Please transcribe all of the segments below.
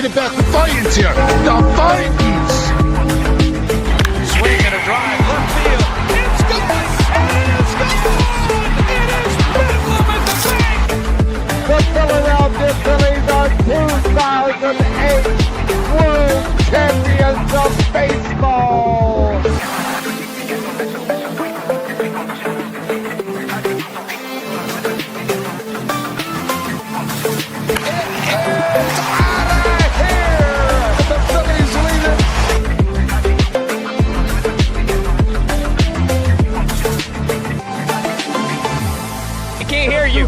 talking about the Titans here. The Titans. Swing and a drive, left field. It's gone. It is gone. It is Bedlam at the bank. The Philadelphia Phillies are 2008 World Champions of Baseball.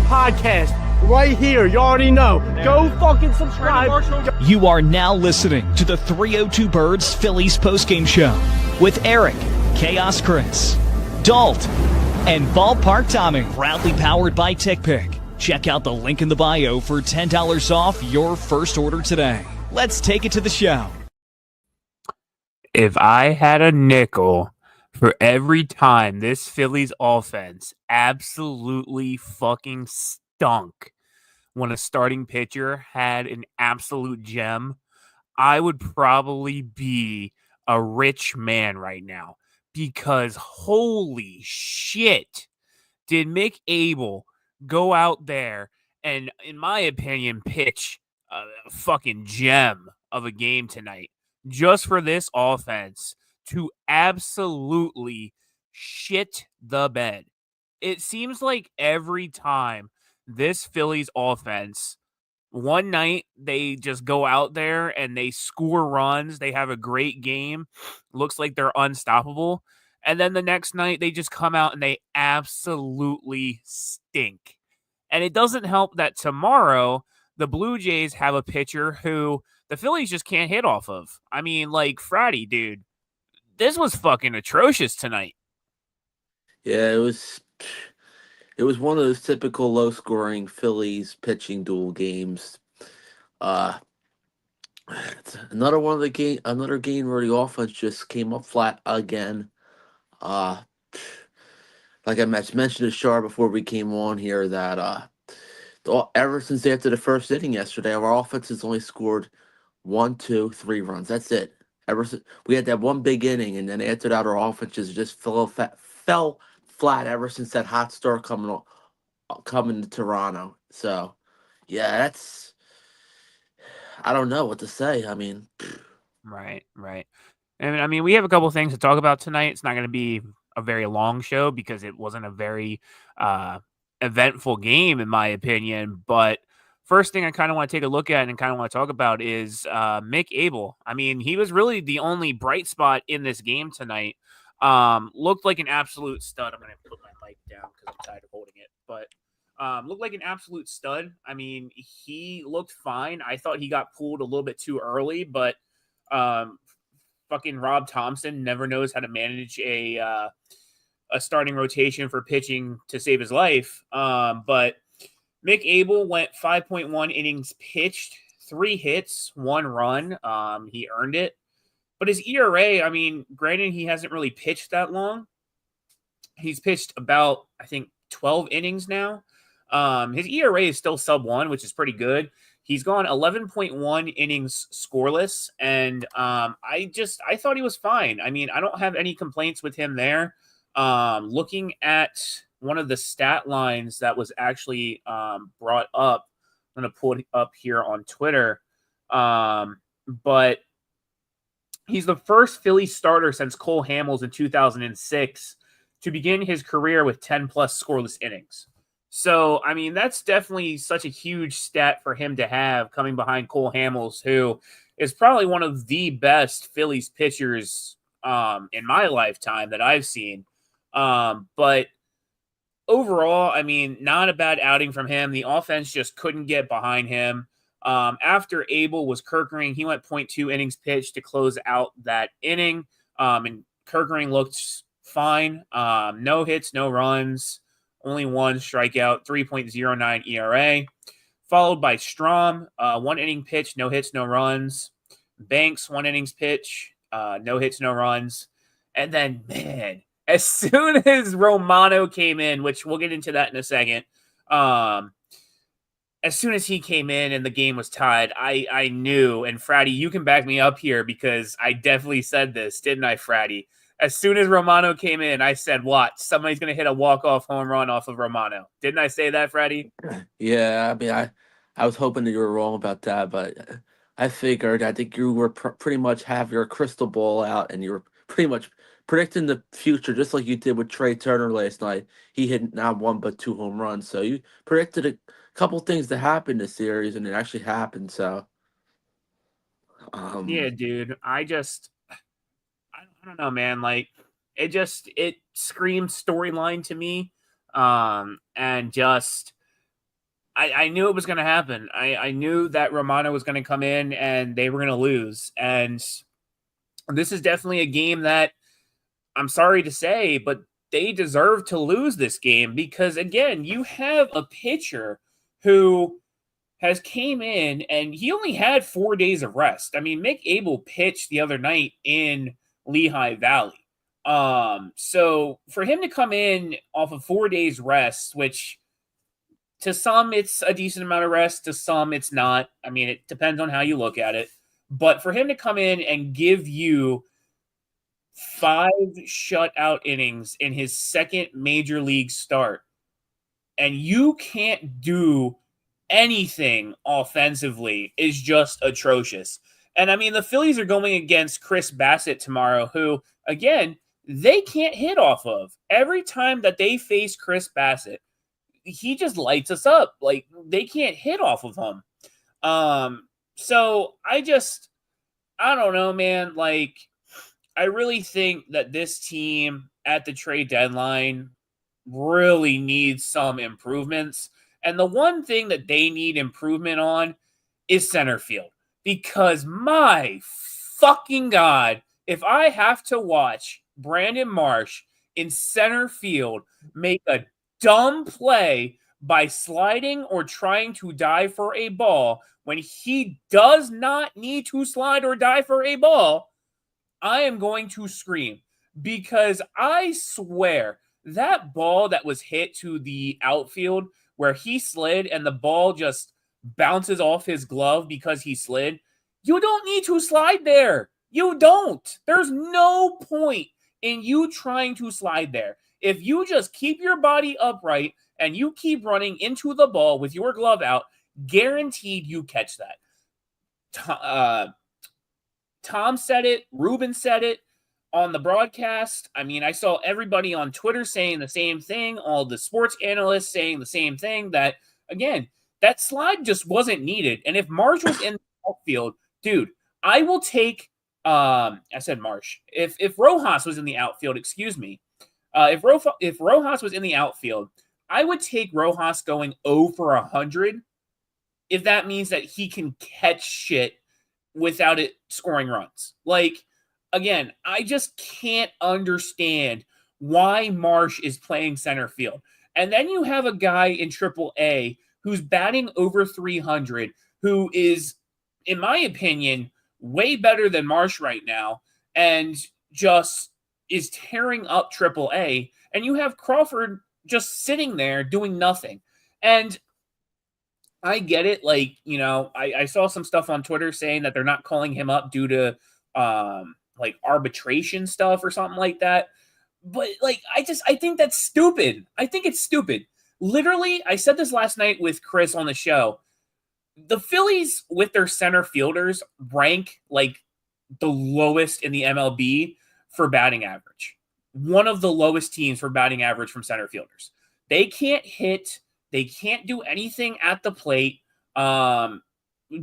Podcast right here. You already know. Go fucking subscribe. You are now listening to the 302 Birds Phillies postgame show with Eric, Chaos Chris, Dalt, and Ballpark Tommy. Proudly powered by TickPick. Check out the link in the bio for $10 off your first order today. Let's take it to the show. If I had a nickel for every time this Phillies offense absolutely fucking stunk when a starting pitcher had an absolute gem, I would probably be a rich man right now. Because holy shit, did Mick Abel go out there and, in my opinion, pitch a fucking gem of a game tonight just for this offense to absolutely shit the bed. It seems like every time this Phillies offense, one night they just go out there and they score runs, they have a great game, looks like they're unstoppable, and then the next night they just come out and they absolutely stink. And it doesn't help that tomorrow the Blue Jays have a pitcher who the Phillies just can't hit off of. I mean, like, Friday, dude. This was fucking atrocious tonight. Yeah, it was one of those typical low-scoring Phillies pitching duel games. It's another game where the offense just came up flat again. Like I mentioned to Shar before we came on here that ever since after the first inning yesterday, our offense has only scored 1, 2, 3 runs. That's it. We had that one big inning, and then after that, our offense just fell flat ever since that hot start coming to Toronto. So, yeah, I don't know what to say. I mean, right. And I mean, we have a couple things to talk about tonight. It's not going to be a very long show because it wasn't a very eventful game, in my opinion. But first thing I kind of want to take a look at and kind of want to talk about is Mick Abel. I mean, he was really the only bright spot in this game tonight. Looked like an absolute stud. I'm going to put my mic down because I'm tired of holding it. But looked like an absolute stud. I mean, he looked fine. I thought he got pulled a little bit too early, but fucking Rob Thompson never knows how to manage a starting rotation for pitching to save his life. But Mick Abel went 5.1 innings pitched, 3 hits, 1 run. He earned it. But his ERA, I mean, granted, he hasn't really pitched that long. He's pitched about, I think, 12 innings now. His ERA is still sub-1, which is pretty good. He's gone 11.1 innings scoreless, and I thought he was fine. I mean, I don't have any complaints with him there. Looking at one of the stat lines that was actually brought up, I'm going to pull it up here on Twitter, but he's the first Philly starter since Cole Hamels in 2006 to begin his career with 10-plus scoreless innings. So, I mean, that's definitely such a huge stat for him to have coming behind Cole Hamels, who is probably one of the best Phillies pitchers in my lifetime that I've seen. But overall, I mean, not a bad outing from him. The offense just couldn't get behind him. After Abel was Kerkering, he went 0.2 innings pitched to close out that inning. And Kerkering looked fine. No hits, no runs, only 1 strikeout, 3.09 ERA. Followed by Strom, 1 inning pitch, no hits, no runs. Banks, 1 innings pitch, no hits, no runs. And then, man, as soon as Romano came in, which we'll get into that in a second, as as soon as he came in and the game was tied, I knew, and Fratty, you can back me up here because I definitely said this, didn't I, Fratty? As soon as Romano came in, I said, watch, somebody's going to hit a walk-off home run off of Romano. Didn't I say that, Fratty? Yeah, I mean, I was hoping that you were wrong about that, but I figured. I think you were pretty much have your crystal ball out, and you were pretty much predicting the future, just like you did with Trey Turner last night. He hit not one but two home runs, so you predicted a couple things to happen this series, and it actually happened. So, Yeah, um, dude. I don't know, man. Like it screams storyline to me. And just I knew it was gonna happen. I knew that Romano was gonna come in and they were gonna lose. And this is definitely a game that I'm sorry to say, but they deserve to lose this game because again, you have a pitcher who has came in and he only had 4 days of rest. I mean, Mick Abel pitched the other night in Lehigh Valley. So for him to come in off of 4 days rest, which to some it's a decent amount of rest, to some it's not. I mean, it depends on how you look at it. But for him to come in and give you 5 shutout innings in his second major league start, and you can't do anything offensively is just atrocious. And I mean, the Phillies are going against Chris Bassett tomorrow, who, again, they can't hit off of. Every time that they face Chris Bassett, he just lights us up. Like, they can't hit off of him. So I don't know, man. Like, I really think that this team at the trade deadline really needs some improvements. And the one thing that they need improvement on is center field. Because my fucking God, if I have to watch Brandon Marsh in center field make a dumb play by sliding or trying to dive for a ball when he does not need to slide or dive for a ball, I am going to scream because I swear that ball that was hit to the outfield where he slid and the ball just bounces off his glove because he slid, you don't need to slide there. You don't. There's no point in you trying to slide there. If you just keep your body upright and you keep running into the ball with your glove out, guaranteed you catch that. Tom said it. Ruben said it on the broadcast. I mean, I saw everybody on Twitter saying the same thing, all the sports analysts saying the same thing, that, again, that slide just wasn't needed. And if Marsh was in the outfield, dude, I will take I said Marsh. If Rojas was in the outfield, excuse me. If Rojas was in the outfield, I would take Rojas going 0 for 100 if that means that he can catch shit without it scoring runs. Like, again, I just can't understand why Marsh is playing center field. And then you have a guy in Triple A who's batting over 300, who is, in my opinion, way better than Marsh right now, and just is tearing up Triple A. And you have Crawford just sitting there doing nothing. And I get it. Like, you know, I saw some stuff on Twitter saying that they're not calling him up due to like arbitration stuff or something like that. But like, I think that's stupid. I think it's stupid. Literally, I said this last night with Chris on the show. The Phillies with their center fielders rank like the lowest in the MLB for batting average. One of the lowest teams for batting average from center fielders. They can't hit. They can't do anything at the plate.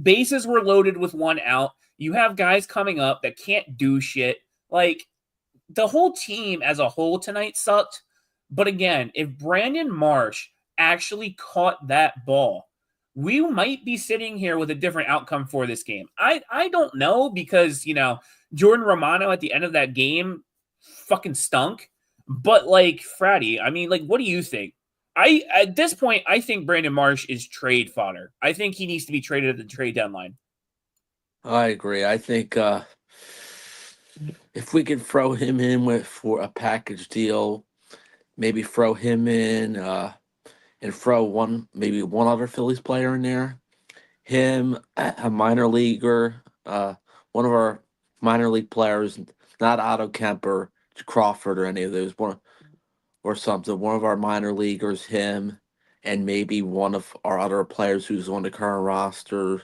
Bases were loaded with 1 out. You have guys coming up that can't do shit. Like, the whole team as a whole tonight sucked. But again, if Brandon Marsh actually caught that ball, we might be sitting here with a different outcome for this game. I don't know because, you know, Jordan Romano at the end of that game fucking stunk. But like, Fratty, I mean, like, what do you think? At this point, I think Brandon Marsh is trade fodder. I think he needs to be traded at the trade deadline. I agree. I think if we could throw him in for a package deal, maybe throw him in and throw maybe one other Phillies player in there. Him, a minor leaguer, one of our minor league players, not Otto Kemper, Crawford, or any of those, one or something. One of our minor leaguers, him, and maybe one of our other players who's on the current roster.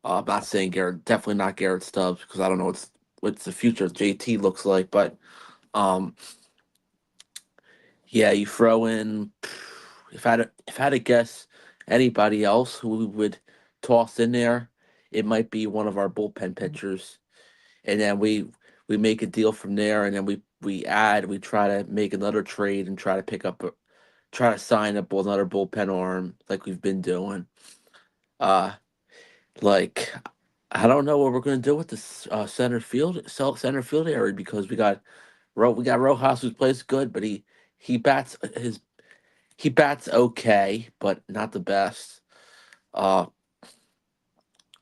I'm not saying Garrett, definitely not Garrett Stubbs, because I don't know what's the future of JT looks like, but um, yeah, you throw in. If I had to guess anybody else who we would toss in there, it might be one of our bullpen pitchers, and then we make a deal from there, and then we try to make another trade and try to sign up another bullpen arm like we've been doing. Uh, like I don't know what we're gonna do with this center field area, because we got Rojas, who plays good, but he bats he bats okay, but not the best. Uh,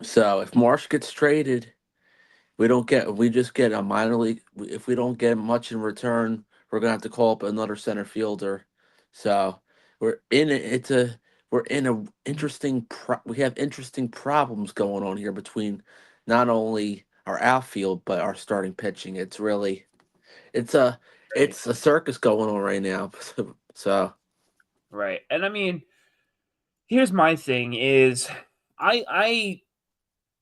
so if Marsh gets traded, we just get a minor league. If we don't get much in return, we're gonna have to call up another center fielder. So we're in it. We're in a we have interesting problems going on here between not only our outfield but our starting pitching. It's a Right. it's a circus going on right now. So Right. And I mean, here's my thing is I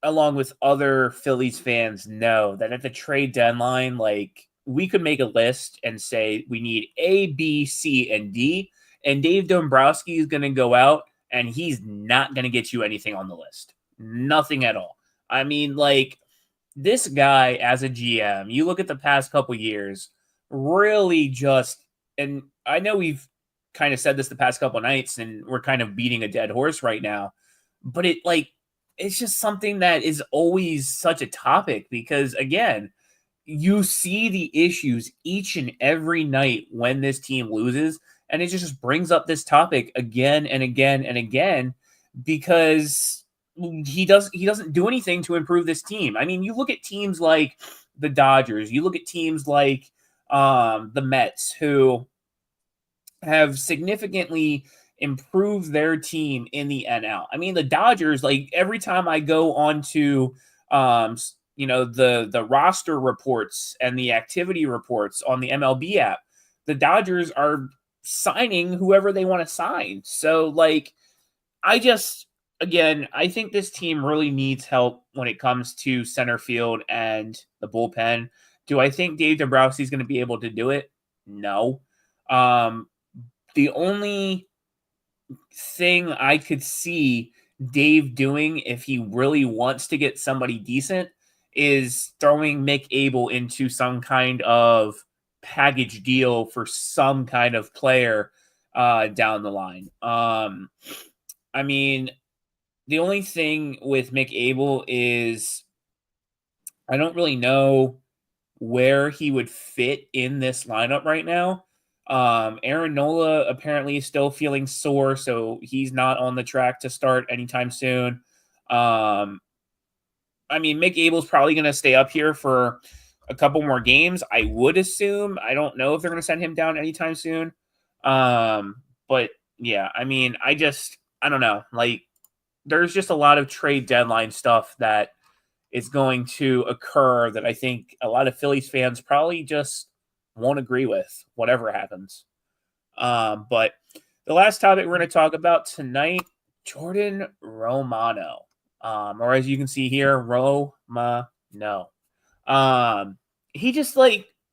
along with other Phillies fans know that at the trade deadline, like we could make a list and say we need A, B, C, and D, and Dave Dombrowski is going to go out and he's not going to get you anything on the list. Nothing at all. I mean, like this guy as a GM, you look at the past couple years, really just, and I know we've kind of said this the past couple nights, and we're kind of beating a dead horse right now, but it's just something that is always such a topic because again, you see the issues each and every night when this team loses, and it just brings up this topic again and again and again because he doesn't do anything to improve this team. I mean, you look at teams like the Dodgers, you look at teams like the Mets, who have significantly improved their team in the NL. I mean, the Dodgers, like every time I go onto the roster reports and the activity reports on the MLB app, the Dodgers are signing whoever they want to sign. So like I think this team really needs help when it comes to center field and the bullpen. Do I think Dave Dombrowski is going to be able to do it? No. Um, the only thing I could see Dave doing if he really wants to get somebody decent is throwing Mick Abel into some kind of package deal for some kind of player down the line. I mean, the only thing with Mick Abel is I don't really know where he would fit in this lineup right now. Aaron Nola apparently is still feeling sore, so he's not on the track to start anytime soon. I mean, Mick Abel's probably going to stay up here for a couple more games, I would assume. I don't know if they're going to send him down anytime soon. But yeah, I mean, I don't know. Like, there's just a lot of trade deadline stuff that is going to occur that I think a lot of Phillies fans probably just won't agree with, whatever happens. But the last topic we're going to talk about tonight, Jordan Romano. Or as you can see here, Romano. He just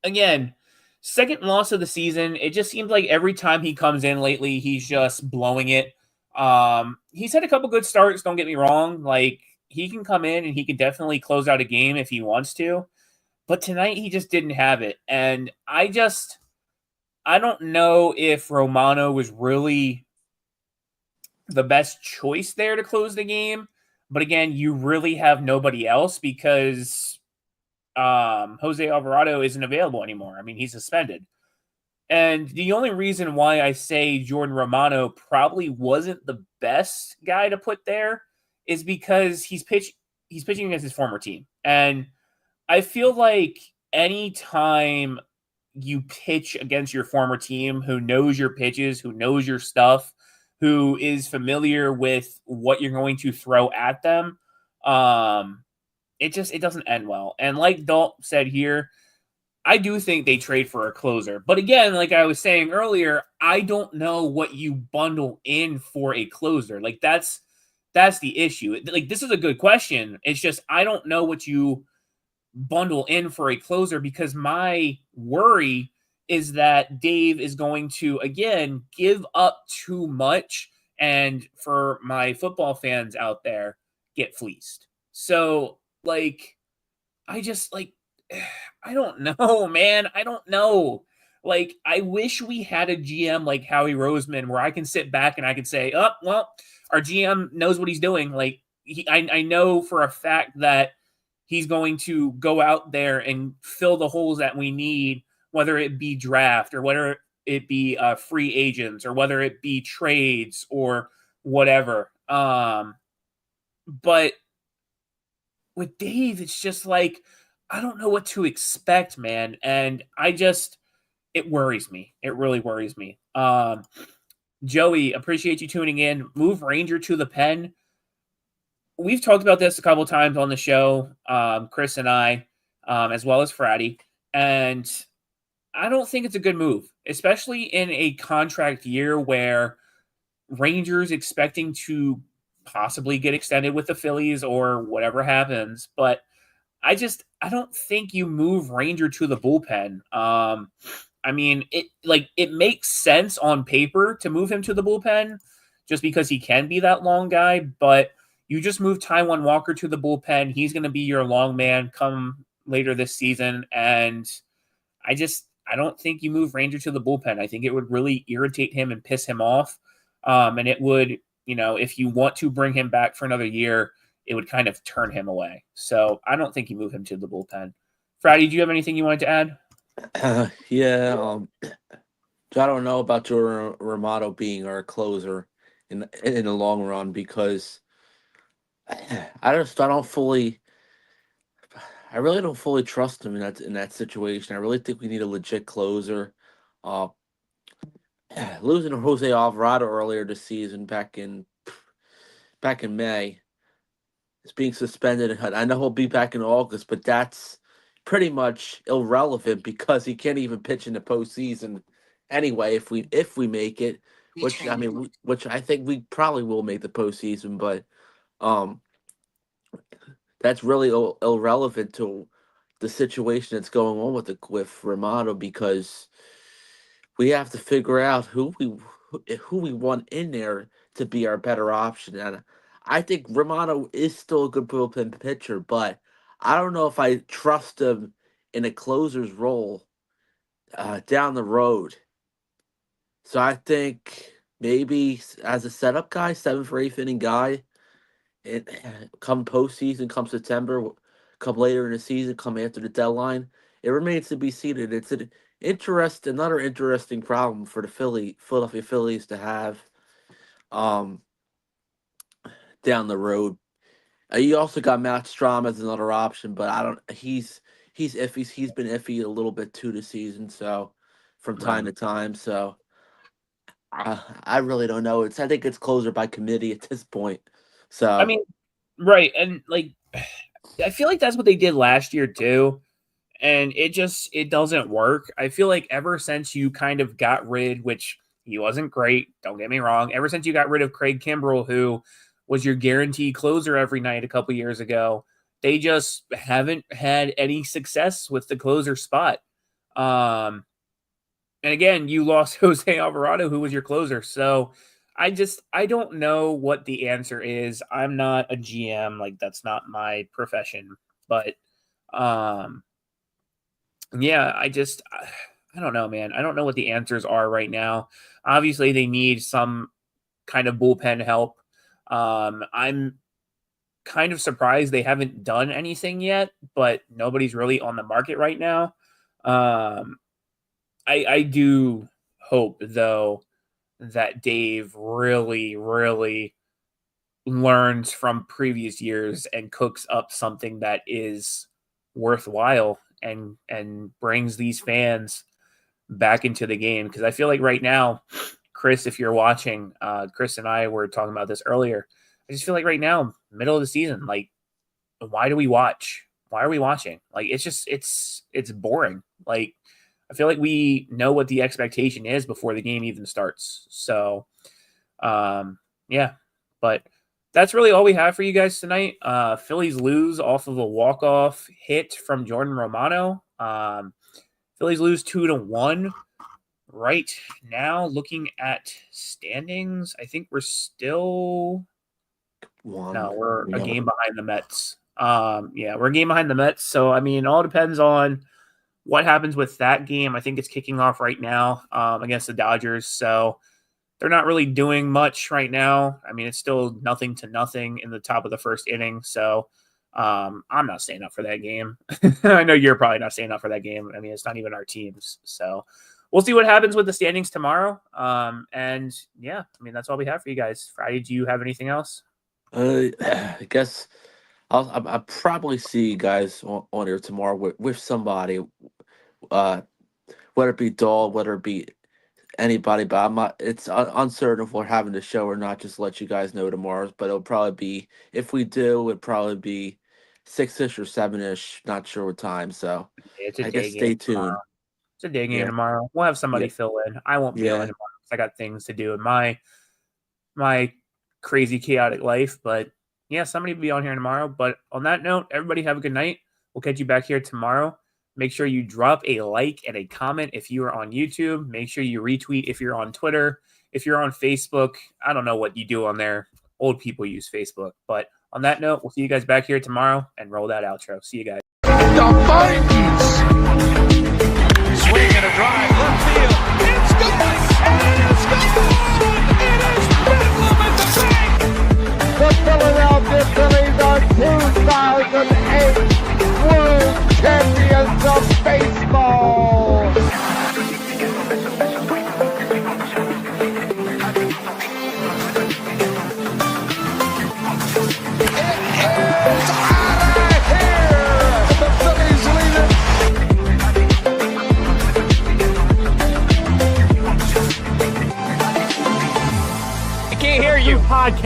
again, second loss of the season. It just seems like every time he comes in lately, he's just blowing it. He's had a couple good starts, don't get me wrong. Like, he can come in and he can definitely close out a game if he wants to. But tonight he just didn't have it. And I don't know if Romano was really the best choice there to close the game. But again, you really have nobody else because Jose Alvarado isn't available anymore. I mean, he's suspended. And the only reason why I say Jordan Romano probably wasn't the best guy to put there is because he's pitching against his former team. And I feel like anytime you pitch against your former team who knows your pitches, who knows your stuff, who is familiar with what you're going to throw at them, it doesn't end well. And like Dalt said here, I do think they trade for a closer. But again, like I was saying earlier, I don't know what you bundle in for a closer. Like that's the issue. Like this is a good question. It's just I don't know what you bundle in for a closer, because my worry is that Dave is going to again give up too much, and for my football fans out there, get fleeced. So like I just like I don't know, man. I don't know. Like, I wish we had a GM like Howie Roseman where I can sit back and I can say, oh, well, our GM knows what he's doing. Like, I know for a fact that he's going to go out there and fill the holes that we need, whether it be draft or whether it be free agents or whether it be trades or whatever. But with Dave, it's just like, I don't know what to expect, man. And it worries me. It really worries me. Joey, appreciate you tuning in. Move Ranger to the pen. We've talked about this a couple times on the show, Chris and I, as well as Fratty. And I don't think it's a good move, especially in a contract year where Rangers expecting to possibly get extended with the Phillies or whatever happens. But I don't think you move Ranger to the bullpen. I mean, it makes sense on paper to move him to the bullpen just because he can be that long guy, but you just move Taijuan Walker to the bullpen. He's going to be your long man come later this season. And I don't think you move Ranger to the bullpen. I think it would really irritate him and piss him off. And it would, if you want to bring him back for another year, it would kind of turn him away. So I don't think you move him to the bullpen. Friday, do you have anything you wanted to add? Yeah. I don't know about your Romano being our closer in the long run, because I really don't fully trust him in that situation. I really think we need a legit closer. Losing to Jose Alvarado earlier this season, back in May, is being suspended. I know he'll be back in August, but that's pretty much irrelevant because he can't even pitch in the postseason anyway. If we make it, which I think we probably will make the postseason, but that's really irrelevant to the situation that's going on with Romano, because we have to figure out who we want in there to be our better option. And I think Romano is still a good bullpen pitcher, but I don't know if I trust him in a closer's role down the road. So I think maybe as a setup guy, 7th or 8th inning guy, come postseason, come September, come later in the season, come after the deadline, it remains to be seen. It's another interesting problem for the Philadelphia Phillies to have down the road. You also got Matt Strom as another option, but he's iffy. He's been iffy a little bit too this season, so from time to time. So I really don't know. I think it's closer by committee at this point. So I mean, right, and like I feel like that's what they did last year too, and it doesn't work. I feel like ever since you kind of got rid, which he wasn't great, don't get me wrong. Ever since you got rid of Craig Kimbrell, who was your guaranteed closer every night a couple years ago, they just haven't had any success with the closer spot. And again, you lost Jose Alvarado, who was your closer. So I don't know what the answer is. I'm not a GM. Like, that's not my profession. But yeah, I don't know, man. I don't know what the answers are right now. Obviously, they need some kind of bullpen help. I'm kind of surprised they haven't done anything yet, but nobody's really on the market right now. I do hope, though, that Dave really, really learns from previous years and cooks up something that is worthwhile and brings these fans back into the game. Because I feel like right now, Chris, if you're watching, Chris and I were talking about this earlier. I just feel like right now, middle of the season, like, why do we watch? Why are we watching? Like, it's boring. Like, I feel like we know what the expectation is before the game even starts. So, yeah, but that's really all we have for you guys tonight. Phillies lose off of a walk-off hit from Jordan Romano. Phillies lose 2-1. Right now, looking at standings, I think we're still we're a game behind the Mets. We're a game behind the Mets. So, I mean, it all depends on what happens with that game. I think it's kicking off right now against the Dodgers. So they're not really doing much right now. I mean, it's still 0-0 in the top of the first inning. So I'm not staying up for that game. I know you're probably not staying up for that game. I mean, it's not even our teams. So we'll see what happens with the standings tomorrow. And yeah, I mean, that's all we have for you guys. Friday, do you have anything else? I guess I'll probably see you guys on here tomorrow with somebody, whether it be Dahl, whether it be anybody, but I'm not. It's uncertain if we're having the show or not. Just let you guys know tomorrow. But it'll probably be, if we do, it'd probably be 6-ish or 7-ish. Not sure what time. So It's a I day guess stay game tuned. tomorrow. It's a day game Yeah. tomorrow. We'll have somebody Yeah. fill in. I won't be on Yeah. tomorrow because I got things to do in my crazy, chaotic life. But yeah, somebody will be on here tomorrow. But on that note, everybody have a good night. We'll catch you back here tomorrow. Make sure you drop a like and a comment if you are on YouTube. Make sure you retweet if you're on Twitter. If you're on Facebook, I don't know what you do on there. Old people use Facebook. But on that note, we'll see you guys back here tomorrow and roll that outro. See you guys. The Vikings. Swing and a drive.